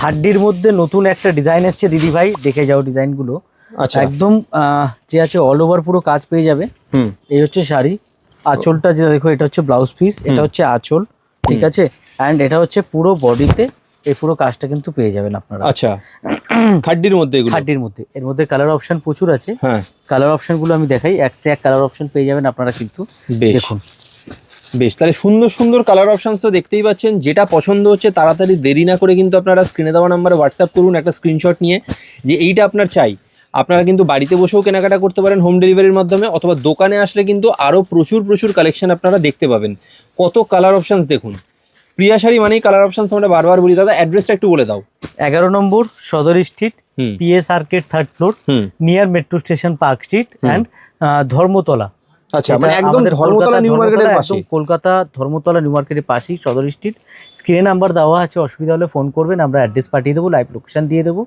খাড্ডির মধ্যে নতুন একটা ডিজাইন এসছে দিদি ভাই, দেখে যাও ডিজাইনগুলো। আচ্ছা, একদম যে আছে অল ওভার পুরো কাজ পেয়ে যাবে। এই হচ্ছে শাড়ি, আঁচলটা যে দেখো এটা হচ্ছে ব্লাউজ পিস, এটা হচ্ছে আঁচল, ঠিক আছে। অ্যান্ড এটা হচ্ছে পুরো বডিতে এই পুরো কাজটা কিন্তু পেয়ে যাবেন আপনারা। আচ্ছা, খাড্ডির মধ্যে এগুলো? খাড্ডির মধ্যে, এর মধ্যে কালার অপশন প্রচুর আছে। হ্যাঁ, কালার অপশন গুলো আমি দেখাই, এক সে এক কালার অপশন পেয়ে যাবেন আপনারা কিন্তু। দেখুন বেশ, তাহলে সুন্দর সুন্দর কালার অপশনস তো দেখতেই পাচ্ছেন। যেটা পছন্দ হচ্ছে তাড়াতাড়ি দেরি না করে কিন্তু আপনারা স্ক্রিনে দেওয়া নাম্বারে হোয়াটসঅ্যাপ করুন একটা স্ক্রিনশট নিয়ে, যে এইটা আপনার চাই। আপনারা কিন্তু বাড়িতে বসেও কেনাকাটা করতে পারেন হোম ডেলিভারির মাধ্যমে, অথবা দোকানে আসলে কিন্তু আরও প্রচুর প্রচুর কালেকশন আপনারা দেখতে পাবেন। কত কালার অপশনস দেখুন। প্রিয়া শাড়ি মানেই কালার অপশনস, আমরা বারবার বলি। দাদা অ্যাড্রেসটা একটু বলে দাও। 11 নম্বর সদর street, PS arcade 3rd floor, near metro station park street and Dharmatala. আচ্ছা, মানে একদম ধর্মতলা নিউ মার্কেটের পাশে, কলকাতা ধর্মতলা নিউ মার্কেটের পাশেই সদর স্ট্রিট। স্ক্রিনে নাম্বার দেওয়া আছে, অসুবিধা হলে ফোন করবেন, আমরা অ্যাড্রেস পাঠিয়ে দেবো, লাইভ লোকেশন দিয়ে দেবো।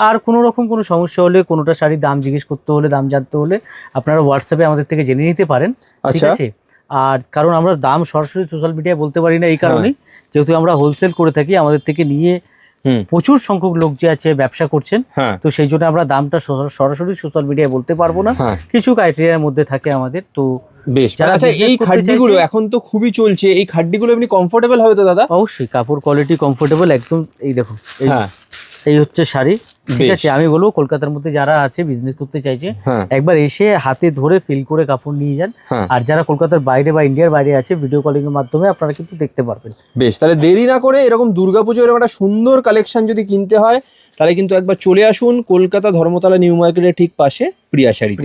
আর কোনো রকম কোনো সমস্যা হলে, কোনোটা শাড়ির দাম জিজ্ঞেস করতে হলে, দাম জানতে হলে আপনারা হোয়াটসঅ্যাপে আমাদের থেকে জেনে নিতে পারেন, ঠিক আছে। আর কারণ আমরা দাম সরাসরি সোশ্যাল মিডিয়ায় বলতে পারি না, এই কারণেই যেহেতু আমরা হোলসেল করে থাকি, আমাদের থেকে নিয়ে প্রচুর সংখ্যক লোক যে আছে ব্যবসা করছেন, তো সেই জন্য আমরা দামটা সরাসরি সোশ্যাল মিডিয়ায় বলতে পারবো না, কিছু ক্রাইটেরিয়ার মধ্যে থাকে আমাদের। তো বেশ, আচ্ছা, এই খাড্ডিগুলো এখন তো খুবই চলছে, এই খাড্ডিগুলো এমনি কমফোর্টেবল হবে তো দাদা? অবশ্যই, কাপড় কোয়ালিটি কমফোর্টেবল একদম। এই দেখুন, এই হচ্ছে শাড়ি, ঠিক আছে। আমি বলবো কলকাতার মধ্যে যারা আছে বিজনেস করতে চাইছে, একবার এসে হাতে ধরে ফিল করে কাপড় নিয়ে যান। আর যারা কলকাতার বাইরে বা ইন্ডিয়ার বাইরে আছে, ভিডিও কলিং এর মাধ্যমে আপনারা কিন্তু দেখতে পারবেন। বেশ, তাহলে দেরি না করে এরকম দুর্গাপুজো এরকম একটা সুন্দর কালেকশন যদি কিনতে হয়, তাহলে কিন্তু একবার চলে আসুন কলকাতা ধর্মতলা নিউ মার্কেটের ঠিক পাশে প্রিয়া শাড়ি।